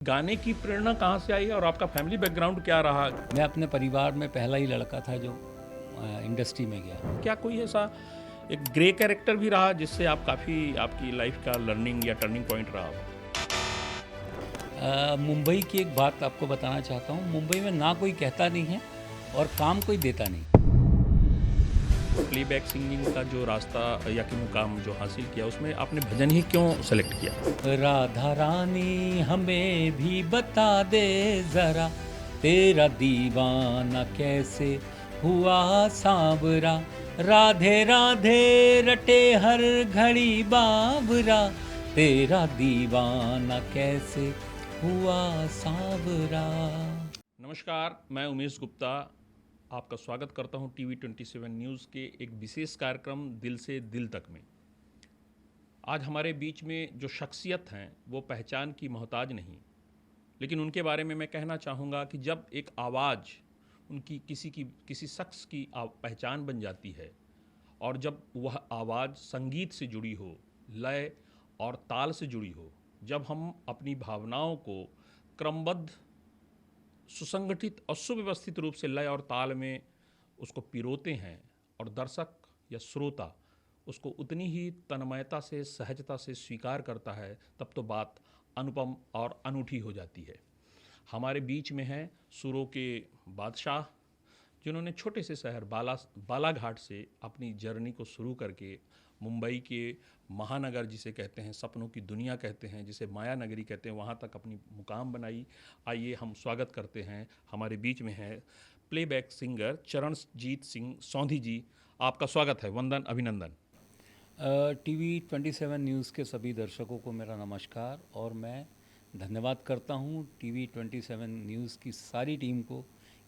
गाने की प्रेरणा कहाँ से आई और आपका फैमिली बैकग्राउंड क्या रहा? मैं अपने परिवार में पहला ही लड़का था जो इंडस्ट्री में गया। क्या कोई ऐसा एक ग्रे कैरेक्टर भी रहा जिससे आप काफ़ी आपकी लाइफ का लर्निंग या टर्निंग पॉइंट रहा हो? मुंबई की एक बात आपको बताना चाहता हूँ। मुंबई में ना कोई कहता नहीं है और काम कोई देता नहीं। प्लेबैक सिंगिंग का जो रास्ता या कि मुकाम जो हासिल किया उसमें आपने भजन ही क्यों सेलेक्ट किया? राधा रानी हमें भी बता दे ज़रा, तेरा दीवाना कैसे हुआ सांवरा। राधे राधे रटे हर घड़ी बाबरा, तेरा दीवाना कैसे हुआ सांवरा। नमस्कार, मैं उमेश गुप्ता आपका स्वागत करता हूं टीवी 27 न्यूज़ के एक विशेष कार्यक्रम दिल से दिल तक में। आज हमारे बीच में जो शख्सियत हैं वो पहचान की मोहताज नहीं, लेकिन उनके बारे में मैं कहना चाहूँगा कि जब एक आवाज़ उनकी किसी शख्स की पहचान बन जाती है और जब वह आवाज़ संगीत से जुड़ी हो, लय और ताल से जुड़ी हो, जब हम अपनी भावनाओं को क्रमबद्ध, सुसंगठित और सुव्यवस्थित रूप से लय और ताल में उसको पिरोते हैं और दर्शक या श्रोता उसको उतनी ही तन्मयता से, सहजता से स्वीकार करता है, तब तो बात अनुपम और अनूठी हो जाती है। हमारे बीच में हैं सुरों के बादशाह, जिन्होंने छोटे से शहर बालाघाट से अपनी जर्नी को शुरू करके मुंबई के महानगर जिसे कहते हैं, सपनों की दुनिया कहते हैं, जिसे माया नगरी कहते हैं, वहाँ तक अपनी मुकाम बनाई। आइए हम स्वागत करते हैं, हमारे बीच में है प्लेबैक सिंगर चरणजीत सिंह सौंधी जी। आपका स्वागत है, वंदन, अभिनंदन। टीवी 27 न्यूज़ के सभी दर्शकों को मेरा नमस्कार और मैं धन्यवाद करता हूँ टीवी 27 न्यूज़ की सारी टीम को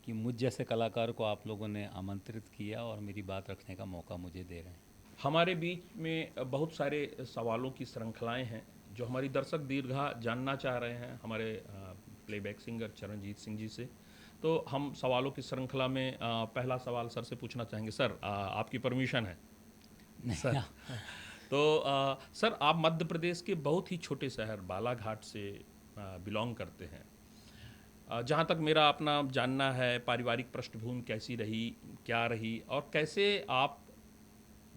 कि मुझ जैसे कलाकार को आप लोगों ने आमंत्रित किया और मेरी बात रखने का मौका मुझे दे रहे हैं। हमारे बीच में बहुत सारे सवालों की श्रृंखलाएं हैं जो हमारी दर्शक दीर्घा जानना चाह रहे हैं हमारे प्लेबैक सिंगर चरणजीत सिंह जी से। तो हम सवालों की श्रृंखला में पहला सवाल सर से पूछना चाहेंगे। सर, आपकी परमिशन है? सर, तो सर, आप मध्य प्रदेश के बहुत ही छोटे शहर बालाघाट से बिलोंग करते हैं। जहाँ तक मेरा अपना जानना है, पारिवारिक पृष्ठभूमि कैसी रही, क्या रही, और कैसे आप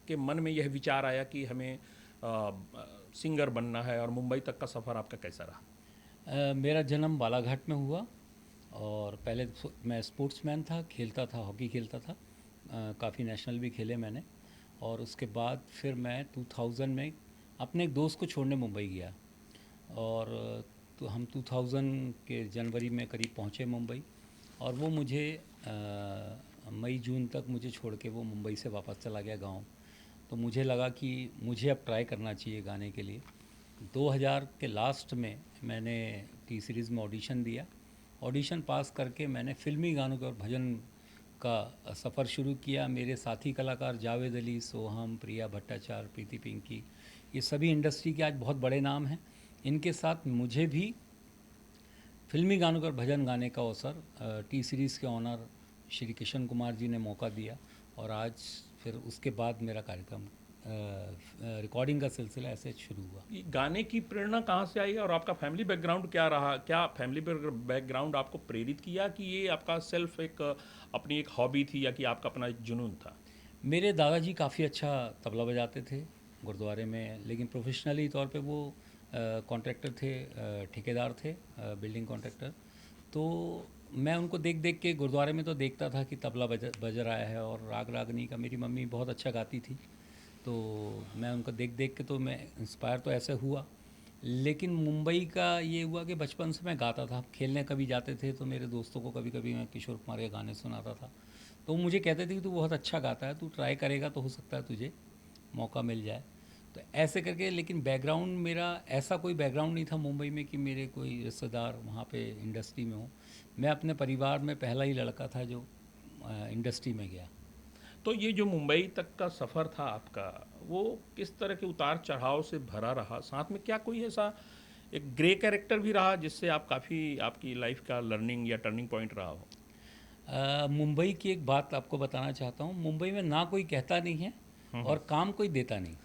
के मन में यह विचार आया कि हमें सिंगर बनना है, और मुंबई तक का सफ़र आपका कैसा रहा? मेरा जन्म बालाघाट में हुआ और पहले मैं स्पोर्ट्समैन था, खेलता था, हॉकी खेलता था, काफ़ी नेशनल भी खेले मैंने। और उसके बाद फिर मैं 2000 में अपने एक दोस्त को छोड़ने मुंबई गया और तो हम 2000 के जनवरी में करीब पहुँचे मुंबई और वो मुझे मई जून तक मुझे छोड़ के वो मुंबई से वापस चला गया गांव। तो मुझे लगा कि मुझे अब ट्राई करना चाहिए गाने के लिए। 2000 के लास्ट में मैंने टी सीरीज़ में ऑडिशन दिया। ऑडिशन पास करके मैंने फिल्मी गानों के और भजन का सफ़र शुरू किया। मेरे साथी कलाकार जावेद अली, सोहम, प्रिया भट्टाचार्य, प्रीति पिंकी, ये सभी इंडस्ट्री के आज बहुत बड़े नाम हैं। इनके साथ मुझे भी फिल्मी गानों पर भजन गाने का अवसर टी सीरीज़ के ऑनर श्री किशन कुमार जी ने मौका दिया और आज फिर उसके बाद मेरा कार्यक्रम रिकॉर्डिंग का सिलसिला ऐसे शुरू हुआ। ये गाने की प्रेरणा कहाँ से आई और आपका फैमिली बैकग्राउंड क्या रहा? क्या फैमिली बैकग्राउंड आपको प्रेरित किया कि ये आपका सेल्फ एक अपनी एक हॉबी थी या कि आपका अपना एक जुनून था? मेरे दादाजी काफ़ी अच्छा तबला बजाते थे गुरुद्वारे में, लेकिन प्रोफेशनली तौर पे वो कॉन्ट्रैक्टर थे, ठेकेदार थे, बिल्डिंग कॉन्ट्रैक्टर। तो मैं उनको देख देख के गुरुद्वारे में तो देखता था कि तबला बज रहा है और राग रागनी का मेरी मम्मी बहुत अच्छा गाती थी। तो मैं उनको देख देख के तो मैं इंस्पायर तो ऐसे हुआ। लेकिन मुंबई का ये हुआ कि बचपन से मैं गाता था। खेलने कभी जाते थे तो मेरे दोस्तों को कभी कभी मैं किशोर कुमार के गाने सुनाता था। तो मुझे कहते थे कि तू बहुत अच्छा गाता है, तू ट्राई करेगा तो हो सकता है तुझे मौका मिल जाए। तो ऐसे करके, लेकिन बैकग्राउंड मेरा ऐसा कोई बैकग्राउंड नहीं था मुंबई में कि मेरे कोई रिश्तेदार वहाँ पे इंडस्ट्री में हो। मैं अपने परिवार में पहला ही लड़का था जो इंडस्ट्री में गया। तो ये जो मुंबई तक का सफ़र था आपका, वो किस तरह के उतार चढ़ाव से भरा रहा? साथ में क्या कोई ऐसा एक ग्रे कैरेक्टर भी रहा जिससे आप काफ़ी आपकी लाइफ का लर्निंग या टर्निंग पॉइंट रहा हो? मुंबई की एक बात आपको बताना चाहता हूँ। मुंबई में ना कोई कहता नहीं है और काम कोई देता नहीं।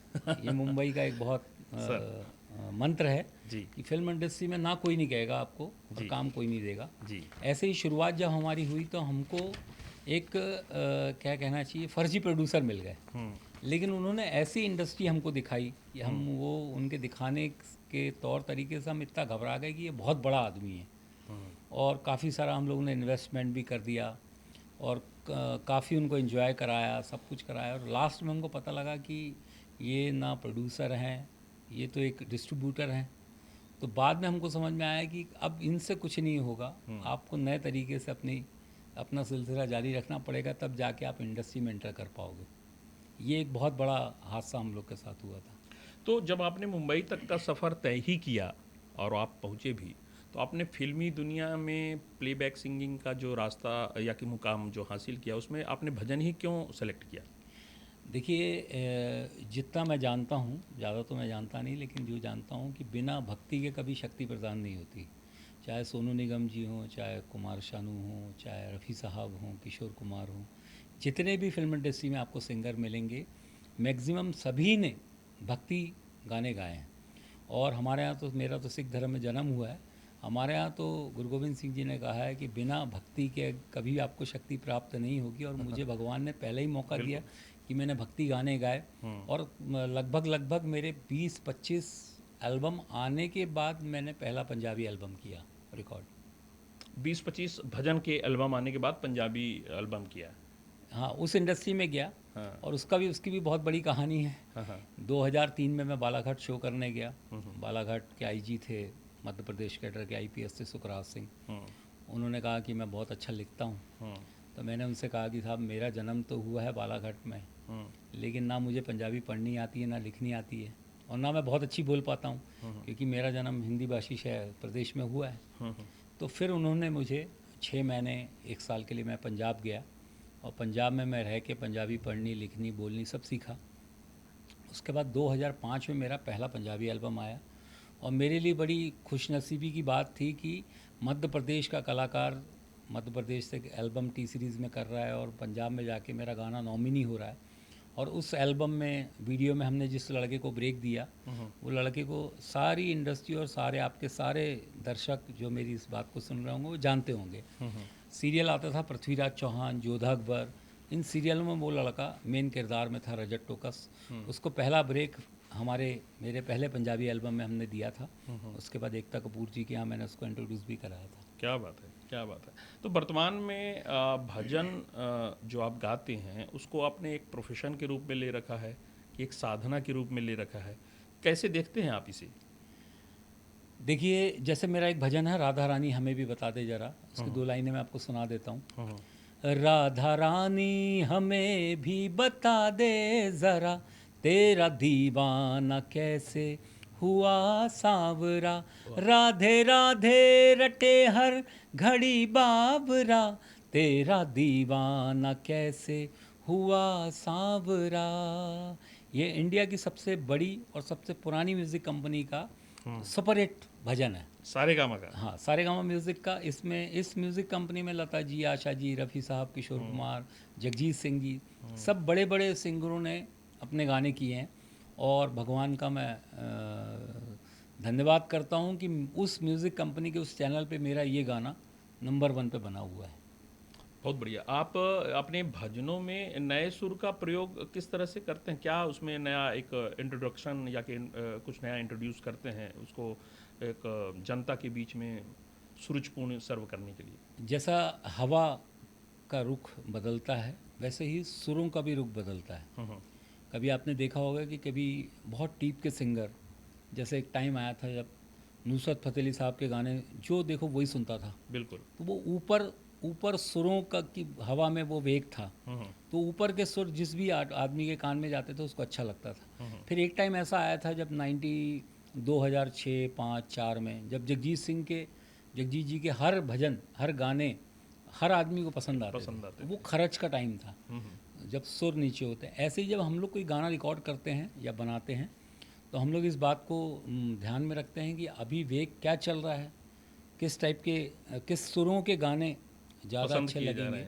ये मुंबई का एक बहुत सर, मंत्र है जी कि फिल्म इंडस्ट्री में ना कोई नहीं कहेगा आपको और जी। काम कोई नहीं देगा। जी। ऐसे ही शुरुआत जब हमारी हुई तो हमको एक क्या कहना चाहिए, फर्जी प्रोड्यूसर मिल गए। लेकिन उन्होंने ऐसी इंडस्ट्री हमको दिखाई कि हम वो उनके दिखाने के तौर तरीके से हम इतना घबरा गए कि ये बहुत बड़ा आदमी है। और काफ़ी सारा हम लोगों ने इन्वेस्टमेंट भी कर दिया और काफ़ी उनको एंजॉय कराया, सब कुछ कराया, और लास्ट में हमको पता लगा कि ये ना प्रोड्यूसर हैं, ये तो एक डिस्ट्रीब्यूटर हैं। तो बाद में हमको समझ में आया कि अब इनसे कुछ नहीं होगा, आपको नए तरीके से अपना सिलसिला जारी रखना पड़ेगा, तब जाके आप इंडस्ट्री में एंटर कर पाओगे। ये एक बहुत बड़ा हादसा हम लोग के साथ हुआ था। तो जब आपने मुंबई तक का सफ़र तय ही किया और आप पहुँचे भी, तो आपने फिल्मी दुनिया में प्लेबैक सिंगिंग का जो रास्ता या कि मुकाम जो हासिल किया, उसमें आपने भजन ही क्यों सेलेक्ट किया? देखिए, जितना मैं जानता हूँ, ज़्यादा तो मैं जानता नहीं, लेकिन जो जानता हूँ कि बिना भक्ति के कभी शक्ति प्रदान नहीं होती। चाहे सोनू निगम जी हों, चाहे कुमार शानू हों, चाहे रफ़ी साहब हों, किशोर कुमार हों, जितने भी फिल्म इंडस्ट्री में आपको सिंगर मिलेंगे, मैक्सिमम सभी ने भक्ति गाने गाए हैं। और हमारे यहाँ तो, मेरा तो सिख धर्म में जन्म हुआ है, हमारे यहाँ तो गुरु गोविंद सिंह जी ने कहा है कि बिना भक्ति के कभी आपको शक्ति प्राप्त नहीं होगी। और मुझे भगवान ने पहले ही मौका दिया कि मैंने भक्ति गाने गाए, और लगभग मेरे 20-25 एल्बम आने के बाद मैंने पहला पंजाबी एल्बम किया रिकॉर्ड। 20-25 भजन के एल्बम आने के बाद पंजाबी एल्बम किया। हाँ, उस इंडस्ट्री में गया। हाँ। और उसकी भी बहुत बड़ी कहानी है। हाँ। 2003 में मैं बालाघाट शो करने गया। बालाघाट के आईजी थे, मध्य प्रदेश कैडर के आईपीएस थे सुखराज सिंह। उन्होंने कहा कि मैं बहुत अच्छा लिखता हूँ। तो मैंने उनसे कहा कि साहब, मेरा जन्म तो हुआ है बालाघाट में, लेकिन ना मुझे पंजाबी पढ़नी आती है, ना लिखनी आती है, और ना मैं बहुत अच्छी बोल पाता हूँ, क्योंकि मेरा जन्म हिंदी भाषी शहर प्रदेश में हुआ है। तो फिर उन्होंने मुझे 6 महीने 1 साल के लिए मैं पंजाब गया, और पंजाब में मैं रह के पंजाबी पढ़नी, लिखनी, बोलनी सब सीखा। उसके बाद 2005 में मेरा पहला पंजाबी एल्बम आया, और मेरे लिए बड़ी खुशनसीबी की बात थी कि मध्य प्रदेश का कलाकार मध्य प्रदेश से एल्बम टी सीरीज़ में कर रहा है, और पंजाब में जाके मेरा गाना नॉमिनी हो रहा है। और उस एल्बम में, वीडियो में हमने जिस लड़के को ब्रेक दिया, वो लड़के को सारी इंडस्ट्री और आपके सारे दर्शक जो मेरी इस बात को सुन रहे होंगे वो जानते होंगे। सीरियल आता था पृथ्वीराज चौहान, जोधा अकबर, इन सीरियल में वो लड़का मेन किरदार में था, रजत टोकस। उसको पहला ब्रेक मेरे पहले पंजाबी एल्बम में हमने दिया था। उसके बाद एकता कपूर जी के यहाँ मैंने उसको इंट्रोड्यूस भी कराया था। क्या बात है, क्या बात है। तो वर्तमान में भजन जो आप गाते हैं, उसको आपने एक प्रोफेशन के रूप में ले रखा है कि एक साधना के रूप में ले रखा है, कैसे देखते हैं आप इसे? देखिए, जैसे मेरा एक भजन है, राधा रानी हमें भी बता दे जरा, उसकी 2 लाइनें मैं आपको सुना देता हूँ। राधा रानी हमें भी बता दे ज़रा, तेरा दीवाना कैसे हुआ सांवरा, राधे राधे रटे हर घड़ी बाबरा, तेरा दीवाना कैसे हुआ सांवरा। ये इंडिया की सबसे बड़ी और सबसे पुरानी म्यूज़िक कंपनी का सुपर हिट भजन है, सारेगामा का। हाँ, सारेगामा म्यूज़िक का। इसमें इस म्यूज़िक कंपनी में लता जी, आशा जी, रफ़ी साहब, किशोर कुमार, जगजीत सिंह जी, सब बड़े बड़े सिंगरों ने अपने गाने किए हैं। और भगवान का मैं धन्यवाद करता हूँ कि उस म्यूज़िक कंपनी के उस चैनल पे मेरा ये गाना नंबर 1 पे बना हुआ है। बहुत बढ़िया। आप अपने भजनों में नए सुर का प्रयोग किस तरह से करते हैं? क्या उसमें नया एक इंट्रोडक्शन या कि कुछ नया इंट्रोड्यूस करते हैं उसको एक जनता के बीच में सुरुचिपूर्ण सर्व करने के लिए? जैसा हवा का रुख बदलता है, वैसे ही सुरों का भी रुख बदलता है। कभी आपने देखा होगा कि कभी बहुत टीप के सिंगर, जैसे एक टाइम आया था जब नुसरत फ़तेह अली साहब के गाने जो देखो वही सुनता था। बिल्कुल। तो वो ऊपर सुरों का की हवा में वो वेग था, तो ऊपर के सुर जिस भी आदमी के कान में जाते थे उसको अच्छा लगता था। फिर एक टाइम ऐसा आया था जब 2006, 5, 4 में, जब जगजीत जी के हर भजन, हर गाने हर आदमी को पसंद आते थे। वो खर्च का टाइम था, जब सुर नीचे होते हैं। ऐसे ही जब हम लोग कोई गाना रिकॉर्ड करते हैं या बनाते हैं, तो हम लोग इस बात को ध्यान में रखते हैं कि अभी वेग क्या चल रहा है, किस टाइप के, किस सुरों के गाने ज़्यादा अच्छे लगेंगे,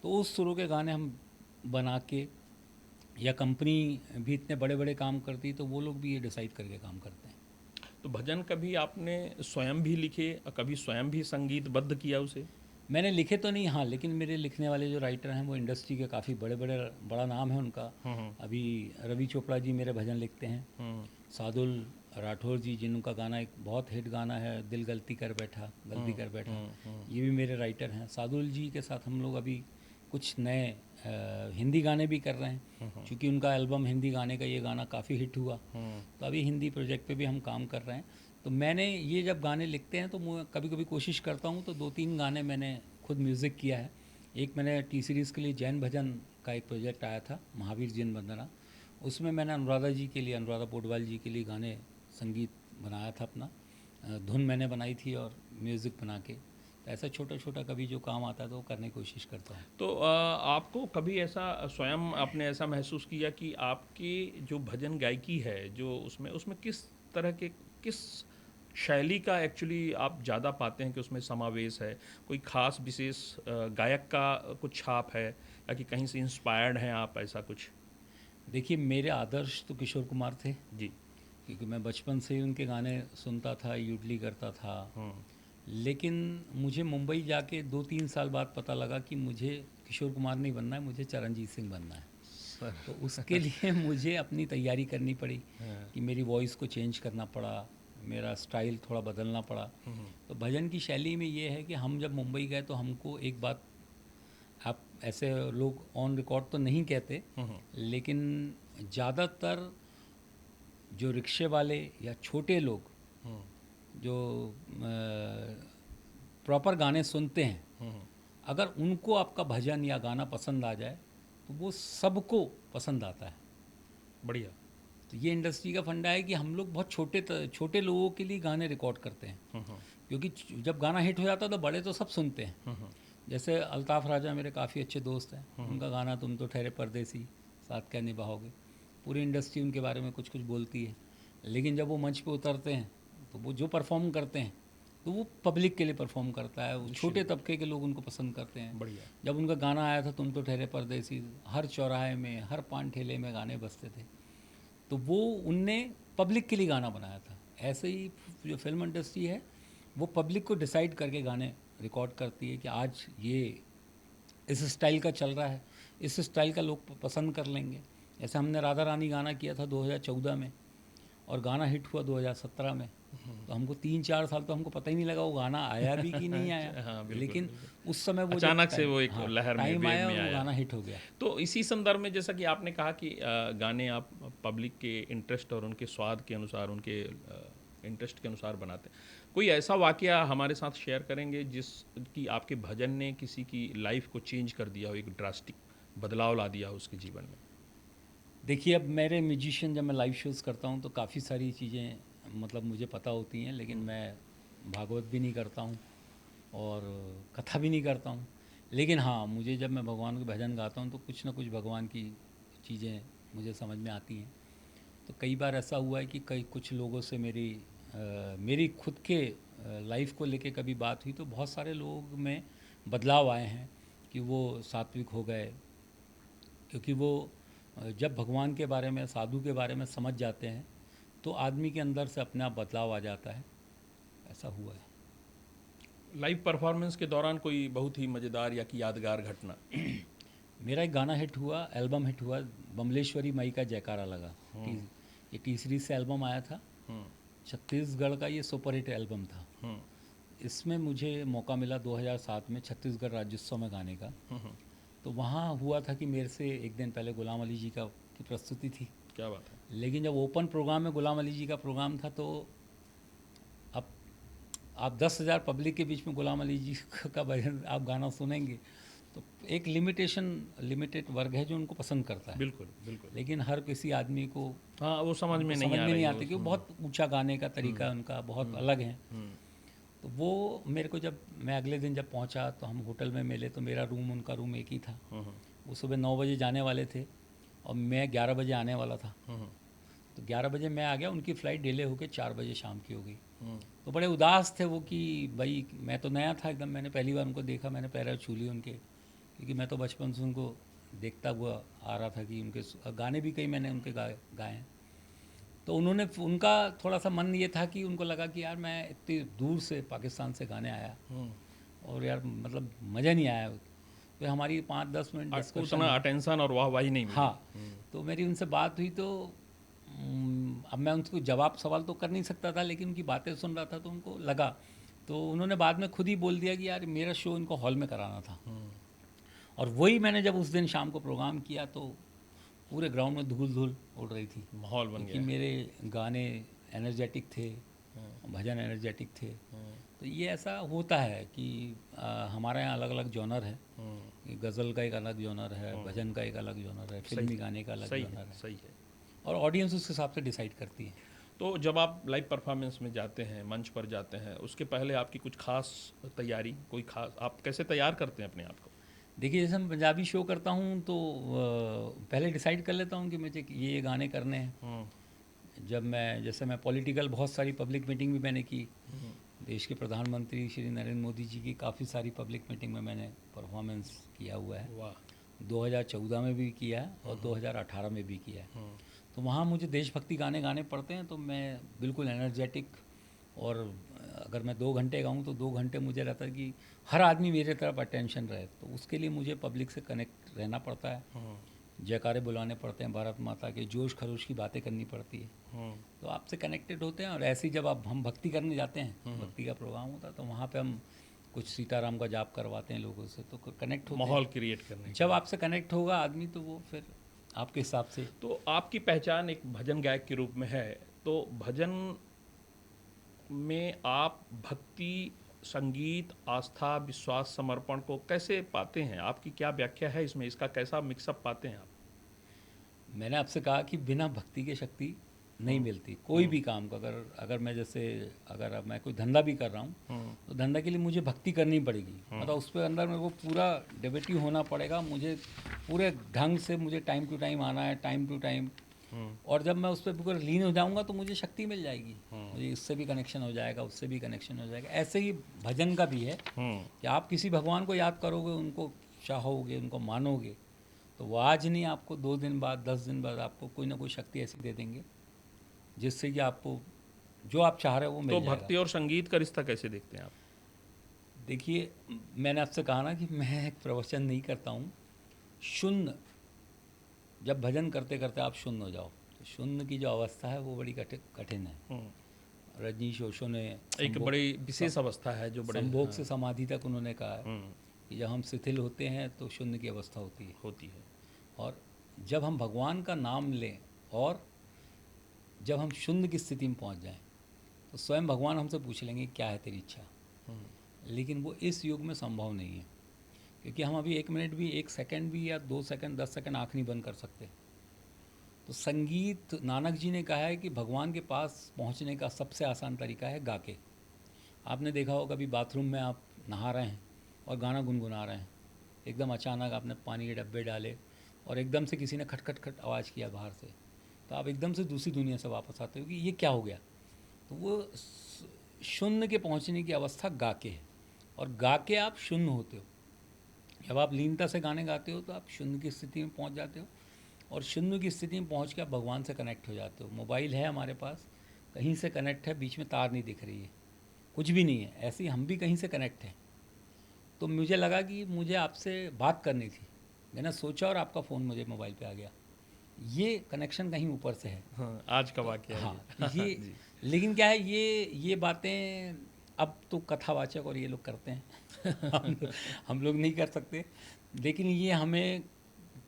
तो उस सुरों के गाने हम बना के, या कंपनी भी इतने बड़े बड़े काम करती तो वो लोग भी ये डिसाइड करके काम करते हैं। तो भजन कभी आपने स्वयं भी लिखे और कभी स्वयं भी संगीतबद्ध किया उसे? मैंने लिखे तो नहीं, हाँ, लेकिन मेरे लिखने वाले जो राइटर हैं वो इंडस्ट्री के काफ़ी बड़े बड़े, बड़ा नाम है उनका। हम्म। अभी रवि चोपड़ा जी मेरे भजन लिखते हैं। हम्म। सादुल राठौर जी, जिनका गाना एक बहुत हिट गाना है, दिल गलती कर बैठा, गलती कर बैठा, ये भी मेरे राइटर हैं। सादुल जी के साथ हम लोग अभी कुछ नए हिंदी गाने भी कर रहे हैं, क्योंकि उनका एल्बम हिंदी गाने का ये गाना काफ़ी हिट हुआ, तो अभी हिंदी प्रोजेक्ट पे भी हम काम कर रहे हैं। तो मैंने ये जब गाने लिखते हैं तो मैं कभी कभी कोशिश करता हूँ तो 2-3 गाने मैंने खुद म्यूज़िक किया है। एक मैंने टी सीरीज़ के लिए जैन भजन का एक प्रोजेक्ट आया था, महावीर जैन वंदना, उसमें मैंने अनुराधा जी के लिए, अनुराधा पोडवाल जी के लिए गाने संगीत बनाया था अपना, धुन मैंने बनाई थी और म्यूज़िक बना के। तो ऐसा छोटा छोटा कभी जो काम आता है तो वो करने की कोशिश करता हूँ। तो आपको कभी ऐसा स्वयं आपने ऐसा महसूस किया कि आपकी जो भजन गायकी है जो उसमें उसमें किस तरह के, किस शैली का एक्चुअली आप ज़्यादा पाते हैं कि उसमें समावेश है? कोई खास विशेष गायक का कुछ छाप है, या कि कहीं से इंस्पायर्ड हैं आप, ऐसा कुछ? देखिए, मेरे आदर्श तो किशोर कुमार थे, जी। क्योंकि मैं बचपन से ही उनके गाने सुनता था, यूडली करता था। लेकिन मुझे मुंबई जाके 2-3 साल बाद पता लगा कि मुझे किशोर कुमार नहीं बनना है, मुझे चरणजीत सिंह बनना है। सर। तो उसके लिए मुझे अपनी तैयारी करनी पड़ी हाँ। कि मेरी वॉइस को चेंज करना पड़ा, मेरा स्टाइल थोड़ा बदलना पड़ा। तो भजन की शैली में ये है कि हम जब मुंबई गए तो हमको एक बात, आप ऐसे लोग ऑन रिकॉर्ड तो नहीं कहते, लेकिन ज़्यादातर जो रिक्शे वाले या छोटे लोग जो प्रॉपर गाने सुनते हैं, अगर उनको आपका भजन या गाना पसंद आ जाए तो वो सबको पसंद आता है। बढ़िया। तो ये इंडस्ट्री का फंडा है कि हम लोग बहुत छोटे लोगों के लिए गाने रिकॉर्ड करते हैं, क्योंकि जब गाना हिट हो जाता है तो बड़े तो सब सुनते हैं। जैसे अल्ताफ़ राजा मेरे काफ़ी अच्छे दोस्त हैं, उनका गाना तुम तो ठहरे परदेसी, साथ क्या निभाओगे, पूरी इंडस्ट्री उनके बारे में कुछ कुछ बोलती है, लेकिन जब वो मंच पे उतरते हैं तो वो जो परफॉर्म करते हैं तो वो पब्लिक के लिए परफॉर्म करता है, वो छोटे तबके के लोग उनको पसंद करते हैं। बढ़िया। जब उनका गाना आया था तुम तो ठहरे परदेसी, हर चौराहे में, हर पान ठेले में गाने बजते थे, तो वो उनने पब्लिक के लिए गाना बनाया था। ऐसे ही जो फिल्म इंडस्ट्री है वो पब्लिक को डिसाइड करके गाने रिकॉर्ड करती है कि आज ये इस स्टाइल का चल रहा है, इस स्टाइल का लोग पसंद कर लेंगे। जैसे हमने राधा रानी गाना किया था 2014 में और गाना हिट हुआ 2017 में, तो हमको 3-4 साल तो हमको पता ही नहीं लगा वो गाना आया भी कि नहीं आया। हाँ, बिल्कुल, लेकिन बिल्कुल। उस समय वो जब अचानक से वो एक हाँ, लहर में, टाइम वेव आया में और वो आया। गाना हिट हो गया। तो इसी संदर्भ में जैसा कि आपने कहा कि गाने आप पब्लिक के इंटरेस्ट और उनके स्वाद के अनुसार, उनके इंटरेस्ट के अनुसार बनाते हैं। कोई ऐसा वाकया हमारे साथ शेयर करेंगे जिस कि आपके भजन ने किसी की लाइफ को चेंज कर दिया हो, एक ड्रास्टिक बदलाव ला दिया हो उसके जीवन में? देखिए, अब मेरे म्यूजिशियन जब मैं लाइव शोज़ करता हूँ तो काफ़ी सारी चीज़ें मतलब मुझे पता होती हैं, लेकिन मैं भागवत भी नहीं करता हूँ और कथा भी नहीं करता हूँ। लेकिन हाँ, मुझे जब मैं भगवान के भजन गाता हूँ तो कुछ ना कुछ भगवान की चीज़ें मुझे समझ में आती हैं। तो कई बार ऐसा हुआ है कि कई कुछ लोगों से मेरी खुद के लाइफ को लेके कभी बात हुई तो बहुत सारे लोग में बदलाव आए हैं कि वो सात्विक हो गए, क्योंकि वो जब भगवान के बारे में, साधु के बारे में समझ जाते हैं तो आदमी के अंदर से अपने आप बदलाव आ जाता है। ऐसा हुआ है। लाइव परफॉर्मेंस के दौरान कोई बहुत ही मज़ेदार या कि यादगार घटना? मेरा एक गाना हिट हुआ, एल्बम हिट हुआ, बमलेश्वरी माई का जयकारा लगा। ये टी सीरीज से एल्बम आया था, छत्तीसगढ़ का ये सुपर हिट एल्बम था। इसमें मुझे मौका मिला 2007 में छत्तीसगढ़ राज्योत्सव में गाने का। तो वहाँ हुआ था कि मेरे से एक दिन पहले गुलाम अली जी की प्रस्तुति थी। क्या बात है। लेकिन जब ओपन प्रोग्राम में गुलाम अली जी का प्रोग्राम था तो अब आप 10,000 पब्लिक के बीच में गुलाम अली जी का भजन आप गाना सुनेंगे तो एक लिमिटेड वर्ग है जो उनको पसंद करता है। बिल्कुल, बिल्कुल। लेकिन हर किसी आदमी को हाँ, वो समझ में नहीं समझ आ में रही नहीं है आती कि वो उस। बहुत ऊंचा गाने का तरीका उनका बहुत अलग है। तो वो मेरे को, जब मैं अगले दिन जब पहुंचा तो हम होटल में मिले तो मेरा रूम उनका रूम एक ही था। वो सुबह 9 बजे जाने वाले थे और मैं 11 बजे आने वाला था। तो 11 बजे मैं आ गया, उनकी फ़्लाइट डिले होकर 4 बजे शाम की हो गई। तो बड़े उदास थे वो कि भाई मैं तो नया था एकदम, मैंने पहली बार उनको देखा, मैंने पैर छू लिए उनके, क्योंकि मैं तो बचपन से उनको देखता हुआ आ रहा था कि उनके गाने भी कई मैंने उनके गाए हैं। तो उन्होंने उनका थोड़ा सा मन ये था कि उनको लगा कि यार मैं इतनी दूर से पाकिस्तान से गाने आया और यार मतलब मज़ा नहीं आया। तो हमारी 5-10 मिनट डिस्कशन, उतना अटेंशन और वाहवाही नहीं मिली। हाँ, तो मेरी उनसे बात हुई। तो अब मैं उनको जवाब सवाल तो कर नहीं सकता था, लेकिन उनकी बातें सुन रहा था तो उनको लगा। तो उन्होंने बाद में खुद ही बोल दिया कि यार मेरा शो इनको हॉल में कराना था। और वही मैंने जब उस दिन शाम को प्रोग्राम किया तो पूरे ग्राउंड में धूल धूल उड़ रही थी, माहौल बन क्योंकि गया। मेरे गाने एनर्जेटिक थे, भजन एनर्जेटिक थे। तो ये ऐसा होता है कि हमारे यहाँ अलग अलग जॉनर है। गज़ल का एक अलग जॉनर है, भजन का एक अलग जॉनर है, फिल्मी गाने का अलग सही जॉनर है, है, सही है। और ऑडियंस उस हिसाब से डिसाइड करती है। तो जब आप लाइव परफॉर्मेंस में जाते हैं, मंच पर जाते हैं, उसके पहले आपकी कुछ खास तैयारी, कोई खास आप कैसे तैयार करते हैं अपने आप को? देखिए, जैसे मैं पंजाबी शो करता हूँ तो पहले डिसाइड कर लेता हूँ कि मुझे ये गाने करने हैं। जब मैं जैसे मैं पॉलिटिकल बहुत सारी पब्लिक मीटिंग भी मैंने की, देश के प्रधानमंत्री श्री नरेंद्र मोदी जी की काफ़ी सारी पब्लिक मीटिंग में मैंने परफॉर्मेंस किया हुआ है। वाह। 2014 में भी किया है और 2018 में भी किया है। तो वहाँ मुझे देशभक्ति गाने गाने पड़ते हैं, तो मैं बिल्कुल एनर्जेटिक, और अगर मैं 2 घंटे गाऊँ तो 2 घंटे मुझे रहता है कि हर आदमी मेरे तरफ अटेंशन रहे। तो उसके लिए मुझे पब्लिक से कनेक्ट रहना पड़ता है, जयकारे बुलाने पड़ते हैं, भारत माता के जोश खरोश की बातें करनी पड़ती है। तो आपसे कनेक्टेड होते हैं। और ऐसे ही जब हम भक्ति करने जाते हैं, भक्ति का प्रोग्राम होता है, तो वहाँ पे हम कुछ सीताराम का जाप करवाते हैं लोगों से, तो कनेक्ट होते हैं। माहौल क्रिएट करने जब आपसे कनेक्ट होगा आदमी तो वो फिर आपके हिसाब से। तो आपकी पहचान एक भजन गायक के रूप में है। तो भजन में आप भक्ति, संगीत, आस्था, विश्वास, समर्पण को कैसे पाते हैं? आपकी क्या व्याख्या है इसमें? इसका कैसा मिक्सअप पाते हैं आप? मैंने आपसे कहा कि बिना भक्ति के शक्ति नहीं मिलती कोई भी काम को। अगर मैं जैसे अगर अब मैं कोई धंधा भी कर रहा हूँ तो धंधा के लिए मुझे भक्ति करनी पड़ेगी। मतलब उस पर अंदर मेरे को पूरा डेवोटी होना पड़ेगा। मुझे पूरे ढंग से मुझे टाइम टू टाइम आना है, टाइम टू टाइम। और जब मैं उस पर बिल्कुल लीन हो जाऊंगा तो मुझे शक्ति मिल जाएगी। मुझे इससे भी कनेक्शन हो जाएगा, उससे भी कनेक्शन हो जाएगा। ऐसे ही भजन का भी है कि आप किसी भगवान को याद करोगे, उनको चाहोगे, उनको मानोगे, तो वो आज नहीं, आपको 2 दिन बाद, 10 दिन बाद आपको कोई ना कोई शक्ति ऐसी दे देंगे जिससे कि आपको जो आप चाह रहे हो वो तो मिल जाएगा। भक्ति और संगीत का रिश्ता कैसे देखते हैं आप? देखिए, मैंने आपसे कहा ना कि मैं एक प्रवचन नहीं करता हूँ। शून्य, जब भजन करते करते आप शून्य हो जाओ, तो शून्य की जो अवस्था है वो बड़ी कठिन है। रजनीश ओशो ने एक बड़ी विशेष अवस्था है जो बड़े संभोग से समाधि तक उन्होंने कहा है कि जब हम शिथिल होते हैं तो शून्य की अवस्था होती है। और जब हम भगवान का नाम लें और जब हम शून्य की स्थिति में पहुंच जाएं तो स्वयं भगवान हमसे पूछ लेंगे क्या है तेरी इच्छा। लेकिन वो इस युग में संभव नहीं है, क्योंकि हम अभी 1 मिनट भी, 1 सेकंड भी, या 2 सेकंड, 10 सेकंड आँख नहीं बंद कर सकते। तो संगीत, नानक जी ने कहा है कि भगवान के पास पहुंचने का सबसे आसान तरीका है गा के। आपने देखा होगा कभी बाथरूम में आप नहा रहे हैं और गाना गुनगुना रहे हैं, एकदम अचानक आपने पानी के डब्बे डाले और एकदम से किसी ने खट खट खट आवाज़ किया बाहर से, तो आप एकदम से दूसरी दुनिया से वापस आते हो कि ये क्या हो गया। तो वो शून्य के पहुंचने की अवस्था गा के है, और गा के आप शून्य होते हो। जब आप लीनता से गाने गाते हो तो आप शून्य की स्थिति में पहुंच जाते हो, और शून्य की स्थिति में पहुंच के आप भगवान से कनेक्ट हो जाते हो। मोबाइल है हमारे पास, कहीं से कनेक्ट है, बीच में तार नहीं दिख रही है, कुछ भी नहीं है, ऐसे ही हम भी कहीं से कनेक्ट हैं। तो मुझे लगा कि मुझे आपसे बात करनी थी, मैंने सोचा और आपका फ़ोन मुझे मोबाइल पे आ गया। ये कनेक्शन कहीं ऊपर से है। हाँ, आज का वाक़या है हाँ, ये। ये जी। लेकिन क्या है, ये बातें अब तो कथावाचक और ये लोग करते हैं हम लोग नहीं कर सकते। लेकिन ये हमें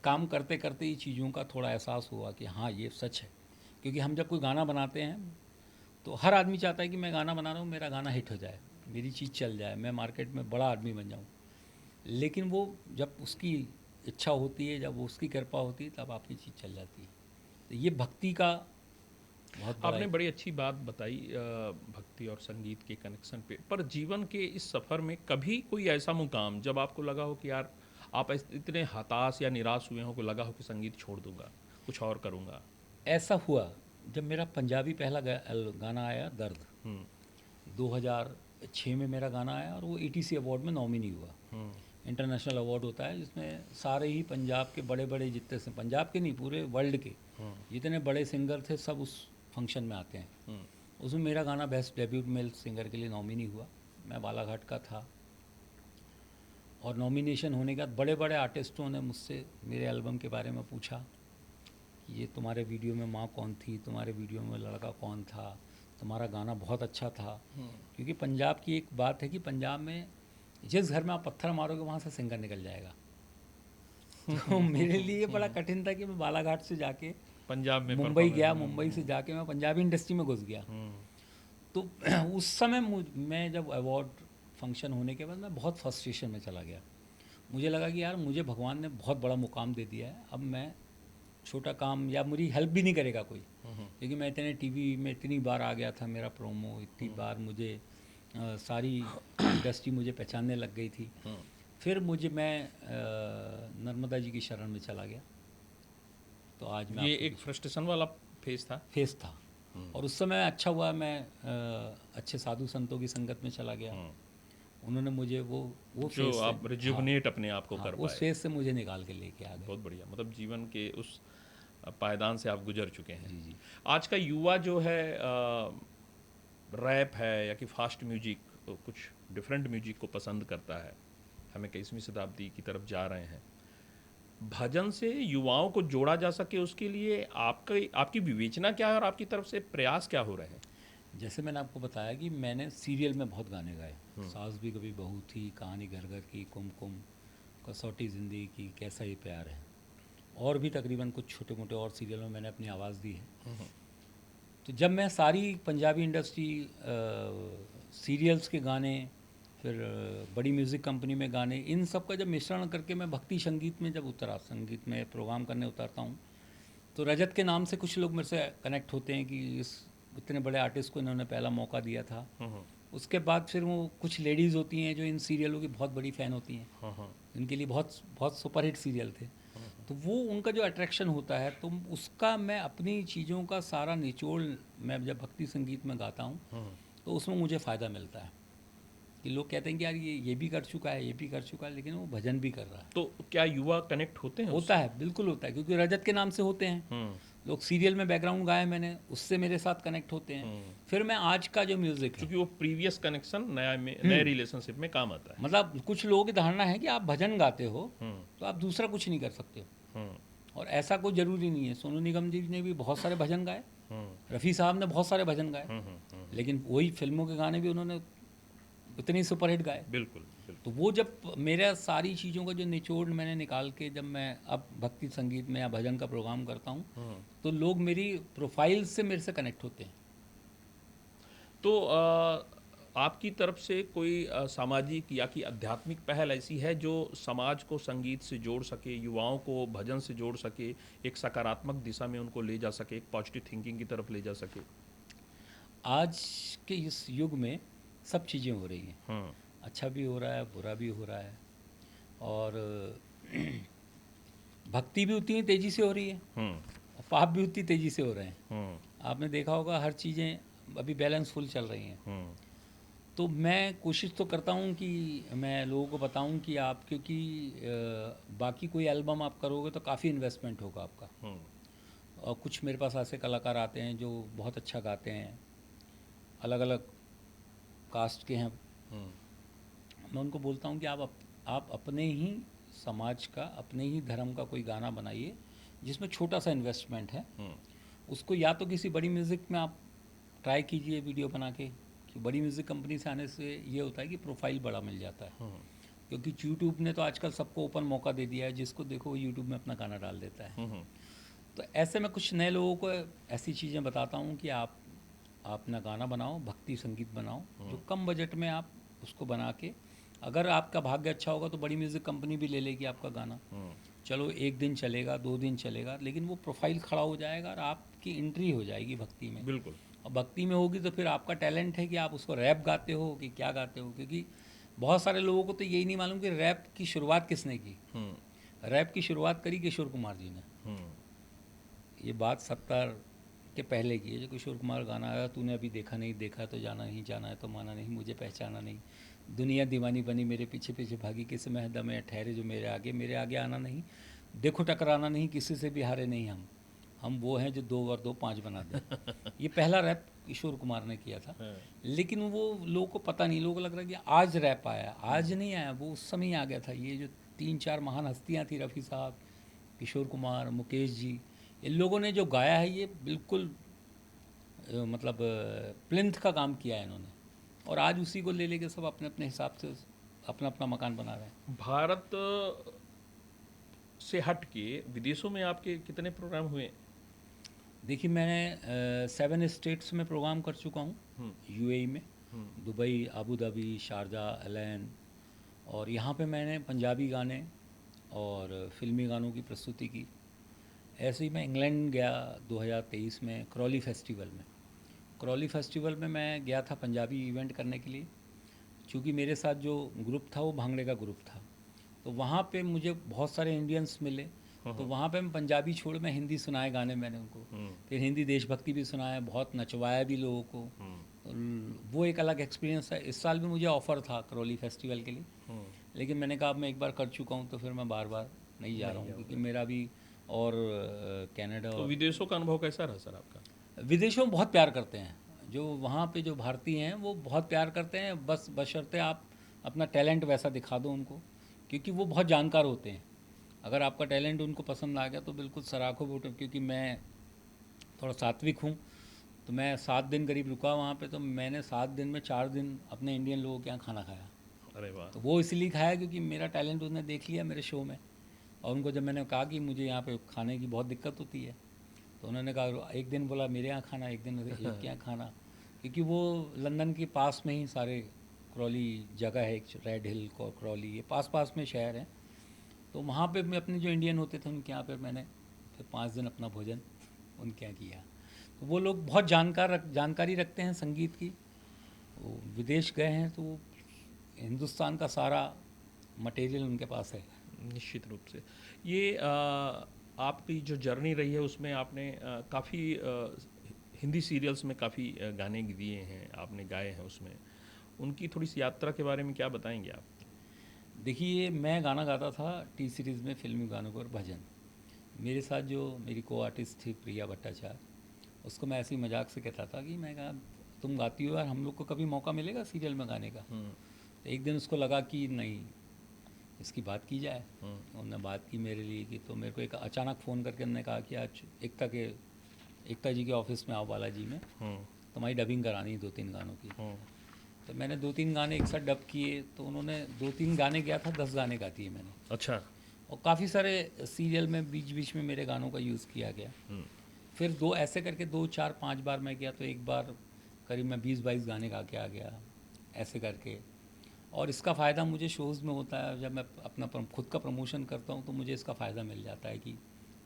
काम करते करते ही चीज़ों का थोड़ा एहसास हुआ कि हाँ ये सच है। क्योंकि हम जब कोई गाना बनाते हैं तो हर आदमी चाहता है कि मैं गाना बना रहा हूँ, मेरा गाना हिट हो जाए, मेरी चीज़ चल जाए, मैं मार्केट में बड़ा आदमी बन जाऊँ। लेकिन वो जब उसकी इच्छा होती है, जब वो उसकी कृपा होती है, तब आपकी चीज़ चल जाती है। तो ये भक्ति का बहुत बड़ा आपने बड़ी अच्छी बात बताई भक्ति और संगीत के कनेक्शन पे। पर जीवन के इस सफ़र में कभी कोई ऐसा मुकाम जब आपको लगा हो कि यार आप इतने हताश या निराश हुए हो कि लगा हो कि संगीत छोड़ दूंगा, कुछ और करूंगा? ऐसा हुआ जब मेरा पंजाबी पहला गाना आया, दर्द। 2006 में मेरा गाना आया और वो ETC अवार्ड में नॉमिनी हुआ। इंटरनेशनल अवार्ड होता है जिसमें सारे ही पंजाब के बड़े बड़े, जितने से पंजाब के नहीं, पूरे वर्ल्ड के जितने बड़े सिंगर थे सब उस फंक्शन में आते हैं। उसमें मेरा गाना बेस्ट डेब्यूट मेल सिंगर के लिए नॉमिनी हुआ। मैं बालाघाट का था और नॉमिनेशन होने के बाद बड़े बड़े आर्टिस्टों ने मुझसे मेरे एल्बम के बारे में पूछा कि ये तुम्हारे वीडियो में माँ कौन थी, तुम्हारे वीडियो में लड़का कौन था, तुम्हारा गाना बहुत अच्छा था। क्योंकि पंजाब की एक बात है कि पंजाब में जिस घर में आप पत्थर मारोगे वहाँ से सिंगर निकल जाएगा। तो मेरे लिए बड़ा कठिन था कि मैं बालाघाट से जाके पंजाब में मुंबई गया, मुंबई से जाके मैं पंजाबी इंडस्ट्री में घुस गया। तो उस समय मैं जब अवार्ड फंक्शन होने के बाद मैं बहुत फ्रस्ट्रेशन में चला गया। मुझे लगा कि यार मुझे भगवान ने बहुत बड़ा मुकाम दे दिया है, अब मैं छोटा काम या मेरी हेल्प भी नहीं करेगा कोई, क्योंकि मैं इतने टीवी में इतनी बार आ गया था, मेरा प्रोमो इतनी बार मुझे सारी इंडस्ट्री मुझे पहचानने लग गई थी। फिर मैं नर्मदा जी की शरण में चला गया। तो आज मैं ये एक फ्रस्ट्रेशन वाला फेस था और उस समय अच्छा हुआ मैं अच्छे साधु संतों की संगत में चला गया। उन्होंने मुझे वो जो आप रिजुवनेट अपने आप को कर पाए, उस फेस से मुझे निकाल के लेके आ गए। बहुत बढ़िया। मतलब जीवन के उस पायदान से आप गुजर चुके हैं। जी। आज का युवा जो है रैप है या कि फास्ट म्यूजिक, तो कुछ डिफरेंट म्यूजिक को पसंद करता है। हमें 21वीं शताब्दी की तरफ जा रहे हैं। भजन से युवाओं को जोड़ा जा सके उसके लिए आपकी विवेचना क्या है और आपकी तरफ से प्रयास क्या हो रहे हैं? जैसे मैंने आपको बताया कि मैंने सीरियल में बहुत गाने गाए। सास भी कभी बहू थी, कहानी घर घर की, कुमकुम, कसौटी ज़िंदगी की, कैसा ये प्यार है, और भी तकरीबन कुछ छोटे मोटे और सीरियल में मैंने अपनी आवाज़ दी है। तो जब मैं सारी पंजाबी इंडस्ट्री सीरियल्स के गाने, फिर बड़ी म्यूज़िक कंपनी में गाने, इन सब का जब मिश्रण करके मैं भक्ति संगीत में जब उतरा, संगीत में प्रोग्राम करने उतरता हूँ, तो रजत के नाम से कुछ लोग मेरे से कनेक्ट होते हैं कि इस इतने बड़े आर्टिस्ट को इन्होंने पहला मौका दिया था। उसके बाद फिर वो कुछ लेडीज़ होती हैं जो इन सीरियलों की बहुत बड़ी फ़ैन होती हैं, इनके लिए बहुत बहुत सुपरहिट सीरियल थे। तो वो उनका जो अट्रैक्शन होता है, तो उसका मैं अपनी चीज़ों का सारा निचोड़ मैं जब भक्ति संगीत में गाता हूँ तो उसमें मुझे फ़ायदा मिलता है कि लोग कहते हैं कि यार ये भी कर चुका है, ये भी कर चुका है, लेकिन वो भजन भी कर रहा है। तो क्या युवा कनेक्ट होते हैं? होता है, बिल्कुल होता है, क्योंकि रजत के नाम से होते हैं लोग। सीरियल में बैकग्राउंड गाए मैंने, उससे मेरे साथ कनेक्ट होते हैं। फिर मैं आज का जो म्यूज़िक है, क्योंकि वो प्रीवियस कनेक्शन नए रिलेशनशिप में काम आता है। मतलब कुछ लोगों की धारणा है कि आप भजन गाते हो तो आप दूसरा कुछ नहीं कर सकते हो, और ऐसा कोई ज़रूरी नहीं है। सोनू निगम जी ने भी बहुत सारे भजन गाए, रफ़ी साहब ने बहुत सारे भजन गाए, लेकिन वही फिल्मों के गाने भी उन्होंने उतने सुपरहिट गाए। बिल्कुल। तो वो जब मेरा सारी चीज़ों का जो निचोड़ मैंने निकाल के जब मैं अब भक्ति संगीत में या भजन का प्रोग्राम करता हूँ, तो लोग मेरी प्रोफाइल से मेरे से कनेक्ट होते हैं। तो आपकी तरफ से कोई सामाजिक या कि आध्यात्मिक पहल ऐसी है जो समाज को संगीत से जोड़ सके, युवाओं को भजन से जोड़ सके, एक सकारात्मक दिशा में उनको ले जा सके, एक पॉजिटिव थिंकिंग की तरफ ले जा सके? आज के इस युग में सब चीज़ें हो रही हैं। अच्छा भी हो रहा है, बुरा भी हो रहा है, और भक्ति भी उतनी तेज़ी से हो रही है और पाप भी उतनी तेज़ी से हो रहे हैं। आपने देखा होगा हर चीज़ें अभी बैलेंसफुल चल रही हैं। तो मैं कोशिश तो करता हूँ कि मैं लोगों को बताऊँ कि आप, क्योंकि बाकी कोई एल्बम आप करोगे तो काफ़ी इन्वेस्टमेंट होगा आपका, और कुछ मेरे पास ऐसे कलाकार आते हैं जो बहुत अच्छा गाते हैं, अलग अलग कास्ट के हैं। मैं उनको बोलता हूँ कि आप अपने ही समाज का, अपने ही धर्म का कोई गाना बनाइए जिसमें छोटा सा इन्वेस्टमेंट है। उसको या तो किसी बड़ी म्यूज़िक में आप ट्राई कीजिए वीडियो बना के, कि बड़ी म्यूज़िक कंपनी से आने से ये होता है कि प्रोफाइल बड़ा मिल जाता है, क्योंकि यूट्यूब ने तो आजकल सबको ओपन मौका दे दिया है, जिसको देखो वो यूट्यूब में अपना गाना डाल देता है। तो ऐसे में कुछ नए लोगों को ऐसी चीज़ें बताता हूँ कि आप अपना गाना बनाओ, भक्ति संगीत बनाओ, जो कम बजट में आप उसको बना के, अगर आपका भाग्य अच्छा होगा तो बड़ी म्यूज़िक कंपनी भी ले लेगी आपका गाना। चलो 1 दिन चलेगा, 2 दिन चलेगा, लेकिन वो प्रोफाइल खड़ा हो जाएगा और आपकी एंट्री हो जाएगी भक्ति में। बिल्कुल। और भक्ति में होगी तो फिर आपका टैलेंट है कि आप उसको रैप गाते हो कि क्या गाते हो, क्योंकि बहुत सारे लोगों को तो यही नहीं मालूम कि रैप की शुरुआत किसने की। रैप की शुरुआत करी किशोर कुमार जी ने। ये बात 70 के पहले की है, जो किशोर कुमार गाना आया, तूने अभी देखा नहीं, देखा तो जाना नहीं, जाना है तो माना नहीं, मुझे पहचाना नहीं, दुनिया दीवानी बनी मेरे पीछे पीछे भागी, किस में दमे ठहरे जो मेरे आगे आना नहीं, देखो टकराना नहीं, किसी से भी हारे नहीं हम, हम वो हैं जो 2 और 2 5 बना दें। ये पहला रैप किशोर कुमार ने किया था, हाँ। लेकिन वो लोगों को पता नहीं, लोगों को लग रहा है कि आज रैप आया, आज नहीं आया, वो उस समय ही आ गया था। ये जो 3-4 महान हस्तियाँ थी, रफ़ी साहब, किशोर कुमार, मुकेश जी, इन लोगों ने जो गाया है ये बिल्कुल मतलब प्लिंथ का काम किया है इन्होंने, और आज उसी को ले लेके सब अपने अपने हिसाब से अपना अपना मकान बना रहे हैं। भारत से हट के विदेशों में आपके कितने प्रोग्राम हुए? देखिए, मैंने 7 स्टेट्स में प्रोग्राम कर चुका हूँ, यूएई में, Dubai, Abu Dhabi, Sharjah, Al Ain, और यहाँ पे मैंने पंजाबी गाने और फिल्मी गानों की प्रस्तुति की। ऐसे ही मैं इंग्लैंड गया 2023 में क्रॉली फेस्टिवल में। क्रॉली फेस्टिवल में मैं गया था पंजाबी इवेंट करने के लिए, क्योंकि मेरे साथ जो ग्रुप था वो भांगड़े का ग्रुप था। तो वहाँ पे मुझे बहुत सारे इंडियंस मिले, तो वहाँ पे मैं पंजाबी छोड़ मैं हिंदी सुनाए गाने मैंने उनको, फिर हिंदी देशभक्ति भी सुनाया, बहुत नचवाया भी लोगों को। तो वो एक अलग एक्सपीरियंस है। इस साल भी मुझे ऑफ़र था करौली फेस्टिवल के लिए, लेकिन मैंने कहा अब मैं एक बार कर चुका हूँ तो फिर मैं बार बार नहीं जा रहा हूँ, क्योंकि मेरा भी और कनाडा तो और विदेशों का अनुभव कैसा रहा सर आपका? विदेशों में बहुत प्यार करते हैं। जो वहाँ पे जो भारतीय हैं वो बहुत प्यार करते हैं, बस बशर्ते आप अपना टैलेंट वैसा दिखा दो उनको, क्योंकि वो बहुत जानकार होते हैं। अगर आपका टैलेंट उनको पसंद आ गया तो बिल्कुल सराखों पे उठो। क्योंकि मैं थोड़ा सात्विक हूँ, तो मैं 7 दिन करीब रुका वहाँ पे, तो मैंने 7 दिन में 4 दिन अपने इंडियन लोगों के यहाँ खाना खाया। अरे वाह। तो वो इसलिए खाया क्योंकि मेरा टैलेंट उन्होंने देख लिया मेरे शो में, और उनको जब मैंने कहा कि मुझे यहाँ पे खाने की बहुत दिक्कत होती है, तो उन्होंने कहा एक दिन बोला मेरे यहाँ खाना, एक दिन एक के यहाँ खाना, क्योंकि वो लंदन के पास में ही सारे क्रॉली जगह है, एक रेड हिल क्रॉली, ये पास पास में शहर हैं। तो वहाँ पे मैं अपने जो इंडियन होते थे उनके यहाँ पे मैंने फिर 5 दिन अपना भोजन उनके यहाँ किया। तो वो लोग बहुत जानकारी रखते हैं संगीत की। वो विदेश गए हैं तो हिंदुस्तान का सारा मटेरियल उनके पास है। निश्चित रूप से। ये आपकी जो जर्नी रही है उसमें आपने काफ़ी हिंदी सीरियल्स में काफ़ी गाने दिए हैं, आपने गाए हैं उसमें। उनकी थोड़ी सी यात्रा के बारे में क्या बताएंगे आप? देखिए, मैं गाना गाता था टी सीरीज़ में, फिल्मी गानों पर भजन। मेरे साथ जो मेरी को आर्टिस्ट थी प्रिया भट्टाचार्य, उसको मैं ऐसे ही मजाक से कहता था कि मैं कहा तुम गाती हो यार, हम लोग को कभी मौका मिलेगा सीरियल में गाने का। तो एक दिन उसको लगा कि नहीं, इसकी बात की जाए। उन्होंने बात की मेरे लिए कि, तो मेरे को एक अचानक फ़ोन करके उन्होंने कहा कि आज एकता जी के ऑफिस में आओ बालाजी में, तुम्हारी डबिंग करानी है 2-3 गानों की। तो मैंने 2-3 गाने एक साथ डब किए, तो उन्होंने 2-3 गाने गया था, 10 गाने गाती है मैंने। अच्छा। और काफ़ी सारे सीरियल में बीच बीच में मेरे गानों का यूज़ किया गया। फिर दो ऐसे करके 2-4-5 बार मैं गया, तो एक बार करीब मैं 20-22 गाने गा के आ गया ऐसे करके। और इसका फ़ायदा मुझे शोज़ में होता है, जब मैं अपना खुद का प्रमोशन करता हूँ तो मुझे इसका फ़ायदा मिल जाता है कि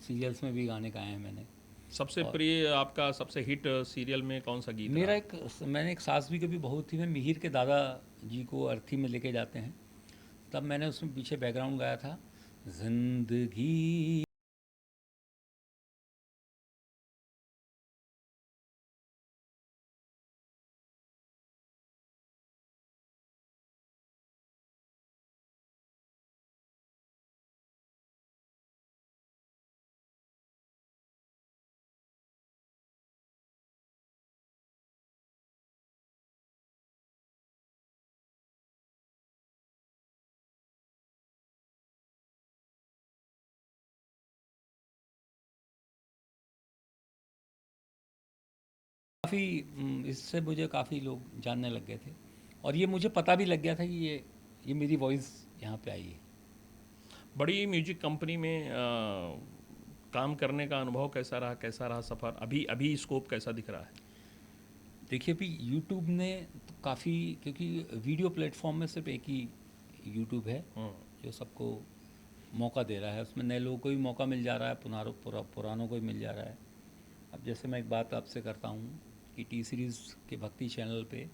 सीरियल्स में भी गाने गाए हैं मैंने। सबसे और प्रिय आपका सबसे हिट सीरियल में कौन सा गीत मेरा रहा? मैंने एक सास भी कभी बहू थी में मिहिर के दादा जी को अर्थी में लेके जाते हैं, तब मैंने उसमें पीछे बैकग्राउंड गाया था, जिंदगी काफ़ी, इससे मुझे काफ़ी लोग जानने लग गए थे, और ये मुझे पता भी लग गया था कि ये मेरी वॉइस यहाँ पे आई है। बड़ी म्यूजिक कंपनी में काम करने का अनुभव कैसा रहा सफ़र? अभी अभी स्कोप कैसा दिख रहा है? देखिए, अभी यूट्यूब ने तो काफ़ी, क्योंकि वीडियो प्लेटफॉर्म में सिर्फ एक ही यूट्यूब है जो सबको मौका दे रहा है, उसमें नए लोगों को भी मौका मिल जा रहा है, पुरानों को भी मिल जा रहा है। अब जैसे मैं एक बात आपसे करता हूँ कि टी सीरीज़ के भक्ति चैनल पे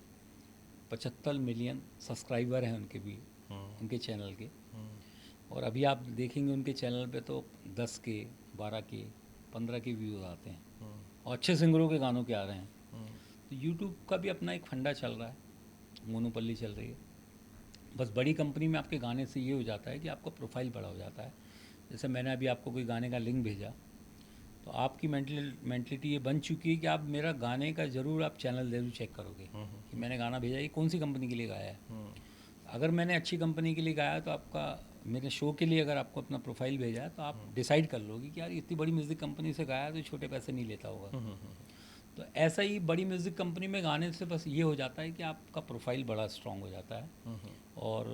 75 मिलियन सब्सक्राइबर हैं उनके भी, उनके चैनल के। और अभी आप देखेंगे उनके चैनल पे तो 10 के, 12 के, 15 के व्यूज़ आते हैं, और अच्छे सिंगरों के गानों के आ रहे हैं। तो यूट्यूब का भी अपना एक फंडा चल रहा है, मोनोपली चल रही है। बस बड़ी कंपनी में आपके गाने से ये हो जाता है कि आपका प्रोफाइल बड़ा हो जाता है। जैसे मैंने अभी आपको कोई गाने का लिंक भेजा, तो आपकी मेंटलिटी ये बन चुकी है कि आप मेरा गाने का ज़रूर आप चैनल ज़रूर चेक करोगे कि मैंने गाना भेजा ये कौन सी कंपनी के लिए गाया है। अगर मैंने अच्छी कंपनी के लिए गाया तो आपका मेरे शो के लिए अगर आपको अपना प्रोफाइल भेजा है तो आप डिसाइड कर लोगे कि यार इतनी बड़ी म्यूज़िक कंपनी से गाया तो छोटे पैसे नहीं लेता होगा। तो ऐसा ही बड़ी म्यूज़िक कंपनी में गाने से बस ये हो जाता है कि आपका प्रोफाइल बड़ा स्ट्रांग हो जाता है। और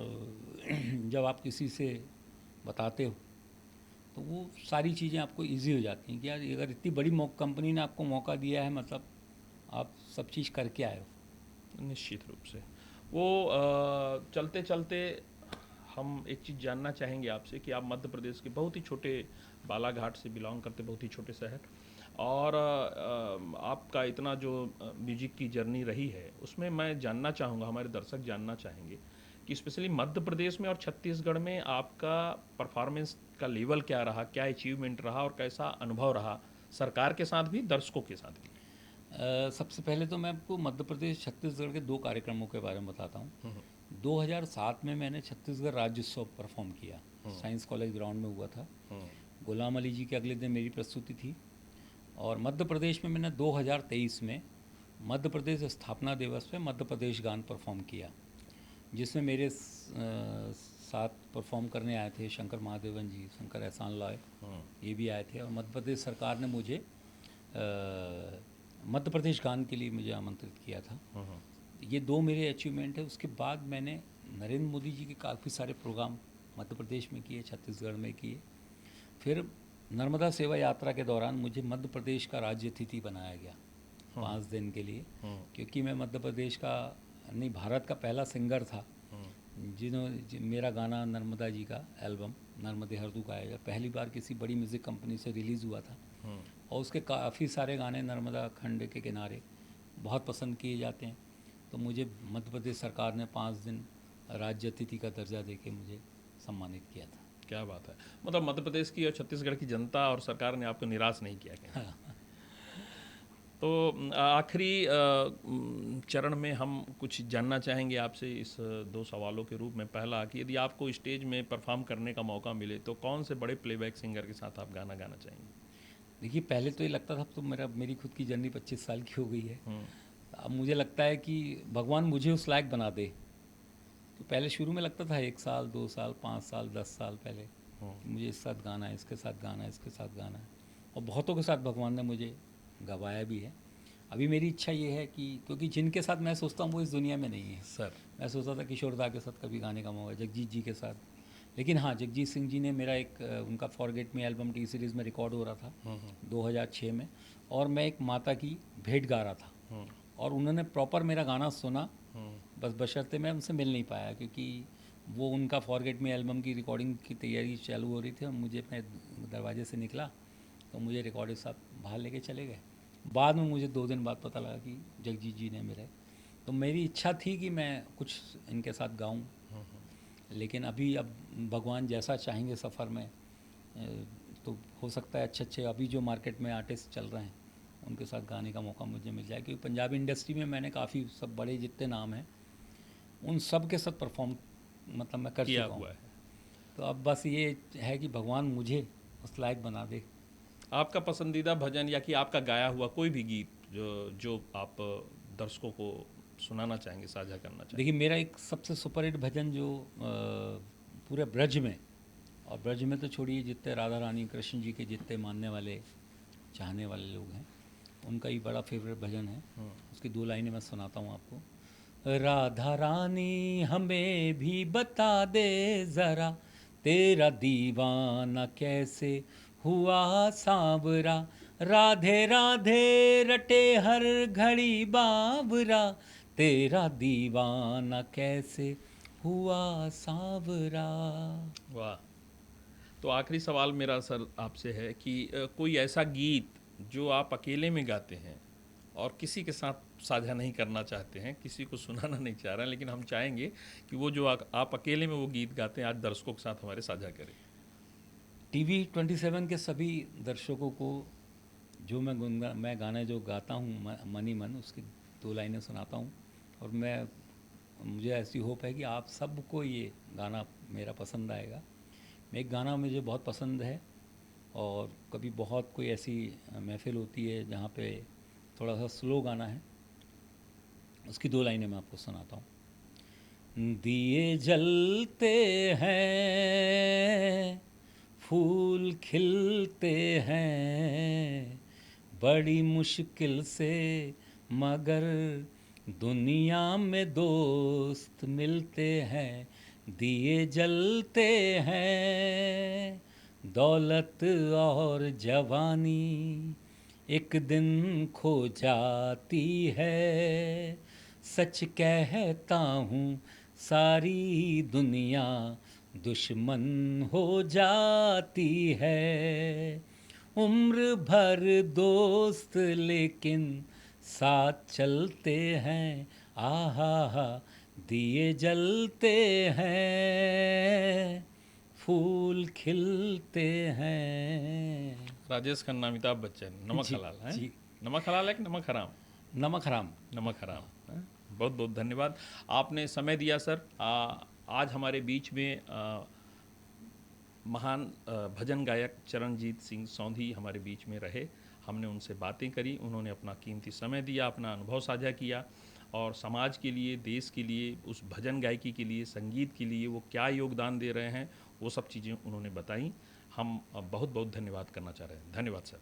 जब आप किसी से बताते हो तो वो सारी चीज़ें आपको इजी हो जाती हैं कि यार अगर इतनी बड़ी कंपनी ने आपको मौका दिया है मतलब आप सब चीज़ करके आए हो। निश्चित रूप से। वो चलते चलते हम एक चीज़ जानना चाहेंगे आपसे कि आप मध्य प्रदेश के बहुत ही छोटे बालाघाट से बिलोंग करते, बहुत ही छोटे शहर, और आपका इतना जो म्यूजिक की जर्नी रही है उसमें मैं जानना चाहूँगा, हमारे दर्शक जानना चाहेंगे कि स्पेशली मध्य प्रदेश में और छत्तीसगढ़ में आपका परफॉर्मेंस का लेवल क्या रहा, क्या अचीवमेंट रहा और कैसा अनुभव रहा सरकार के साथ भी, दर्शकों के साथ भी। सबसे पहले तो मैं आपको मध्य प्रदेश छत्तीसगढ़ के 2 कार्यक्रमों के बारे में बताता हूँ। 2007 में मैंने छत्तीसगढ़ राज्योत्सव परफॉर्म किया, साइंस कॉलेज ग्राउंड में हुआ था। गुलाम अली जी के अगले दिन मेरी प्रस्तुति थी। और मध्य प्रदेश में मैंने 2023 में मध्य प्रदेश स्थापना दिवस पे मध्य प्रदेश गान परफॉर्म किया, जिसमें मेरे साथ परफॉर्म करने आए थे शंकर महादेवन जी, शंकर एहसान लॉय, ये भी आए थे। और मध्य प्रदेश सरकार ने मुझे मध्य प्रदेश गान के लिए मुझे आमंत्रित किया था। ये 2 मेरे अचीवमेंट है। उसके बाद मैंने नरेंद्र मोदी जी के काफ़ी सारे प्रोग्राम मध्य प्रदेश में किए, छत्तीसगढ़ में किए। फिर नर्मदा सेवा यात्रा के दौरान मुझे मध्य प्रदेश का राज्य अतिथि बनाया गया 5 दिन के लिए, क्योंकि मैं मध्य प्रदेश का नहीं भारत का पहला सिंगर था मेरा गाना नर्मदा जी का एल्बम नर्मदे हरदू गाया पहली बार किसी बड़ी म्यूज़िक कंपनी से रिलीज़ हुआ था। और उसके काफ़ी सारे गाने नर्मदा खंड के किनारे बहुत पसंद किए जाते हैं। तो मुझे मध्य प्रदेश सरकार ने 5 दिन राज्य अतिथि का दर्जा देके मुझे सम्मानित किया था। क्या बात है, मतलब मध्य प्रदेश की और छत्तीसगढ़ की जनता और सरकार ने आपको निराश नहीं किया कहीं। हाँ। तो आखिरी चरण में हम कुछ जानना चाहेंगे आपसे इस 2 सवालों के रूप में। पहला कि यदि आपको स्टेज में परफॉर्म करने का मौका मिले तो कौन से बड़े प्लेबैक सिंगर के साथ आप गाना गाना चाहेंगे? देखिए पहले तो ये लगता था, तो मेरी खुद की जर्नी 25 साल की हो गई है। अब मुझे लगता है कि भगवान मुझे उस लायक बना दे। तो पहले शुरू में लगता था 1 साल 2 साल 5 साल 10 साल पहले कि मुझे इस साथ गाना है, इसके साथ गाना है, इसके साथ गाना है। और बहुतों के साथ भगवान ने मुझे गवाया भी है। अभी मेरी इच्छा ये है कि क्योंकि जिनके साथ मैं सोचता हूँ वो इस दुनिया में नहीं है। सर, मैं सोचता था किशोर दा के साथ कभी गाने का मौका, जगजीत जी के साथ। लेकिन हाँ, जगजीत सिंह जी ने मेरा एक उनका forget me album T series में रिकॉर्ड हो रहा था 2006 में, और मैं एक माता की भेंट गा रहा था और उन्होंने प्रॉपर मेरा गाना सुना, बस बशर्ते मैं उनसे मिल नहीं पाया क्योंकि वो उनका फॉरगेट मी एल्बम की रिकॉर्डिंग की तैयारी चालू हो रही थी और मुझे मैं दरवाजे से निकला तो मुझे रिकॉर्डर साहब बाहर लेके चले गए। बाद में मुझे 2 दिन बाद पता लगा कि जगजीत जी ने मेरे, तो मेरी इच्छा थी कि मैं कुछ इनके साथ गाऊं, लेकिन अभी अब भगवान जैसा चाहेंगे सफ़र में तो हो सकता है अच्छे अच्छे अभी जो मार्केट में आर्टिस्ट चल रहे हैं उनके साथ गाने का मौका मुझे मिल जाए, क्योंकि पंजाबी इंडस्ट्री में मैंने काफ़ी सब बड़े जितने नाम हैं उन सब के साथ परफॉर्म मतलब मैं कर किया चुका हूँ। हुआ है। तो अब बस ये है कि भगवान मुझे उस लायक बना दे। आपका पसंदीदा भजन या कि आपका गाया हुआ कोई भी गीत जो आप दर्शकों को सुनाना चाहेंगे, साझा करना चाहेंगे? देखिए मेरा एक सबसे सुपरहिट भजन जो पूरे ब्रज में, और ब्रज में तो छोड़िए जितने राधा रानी कृष्ण जी के जितने मानने वाले चाहने वाले लोग हैं उनका ही बड़ा फेवरेट भजन है। उसकी 2 लाइनें मैं सुनाता हूँ आपको। राधा रानी हमें भी बता दे ज़रा, तेरा दीवाना कैसे हुआ सांवरा, राधे राधे रटे हर घड़ी बावरा, तेरा दीवाना कैसे हुआ सांवरा। वाह। तो आखिरी सवाल मेरा सर आपसे है कि कोई ऐसा गीत जो आप अकेले में गाते हैं और किसी के साथ साझा नहीं करना चाहते हैं, किसी को सुनाना नहीं चाह रहे हैं, लेकिन हम चाहेंगे कि वो जो आप अकेले में वो गीत गाते हैं आज दर्शकों के साथ हमारे साझा करें। टीवी 27 के सभी दर्शकों को जो मैं गाने जो गाता हूँ मन ही मन उसकी 2 लाइनें सुनाता हूँ, और मुझे ऐसी होप है कि आप सबको ये गाना मेरा पसंद आएगा। एक गाना मुझे बहुत पसंद है, और कभी बहुत कोई ऐसी महफ़िल होती है जहाँ पे थोड़ा सा स्लो गाना है, उसकी 2 लाइनें मैं आपको सुनाता हूँ। दिए जलते हैं, फूल खिलते हैं, बड़ी मुश्किल से, मगर दुनिया में दोस्त मिलते हैं। दिए जलते हैं, दौलत और जवानी एक दिन खो जाती है। सच कहता हूँ, सारी दुनिया दुश्मन हो जाती है। उम्र भर दोस्त लेकिन साथ चलते हैं। आहा हा, दिए जलते हैं, फूल खिलते हैं। राजेश खन्ना, अमिताभ बच्चन, नमक जी हलाल है। जी। नमक हलाल है कि नमक हराम? नमक हराम। नमक हराम है। बहुत बहुत धन्यवाद, आपने समय दिया सर। आज हमारे बीच में महान भजन गायक चरणजीत सिंह सौंधी हमारे बीच में रहे। हमने उनसे बातें करी, उन्होंने अपना कीमती समय दिया, अपना अनुभव साझा किया और समाज के लिए, देश के लिए, उस भजन गायकी के लिए, संगीत के लिए वो क्या योगदान दे रहे हैं, वो सब चीज़ें उन्होंने बताई। हम बहुत बहुत धन्यवाद करना चाह रहे हैं। धन्यवाद सर।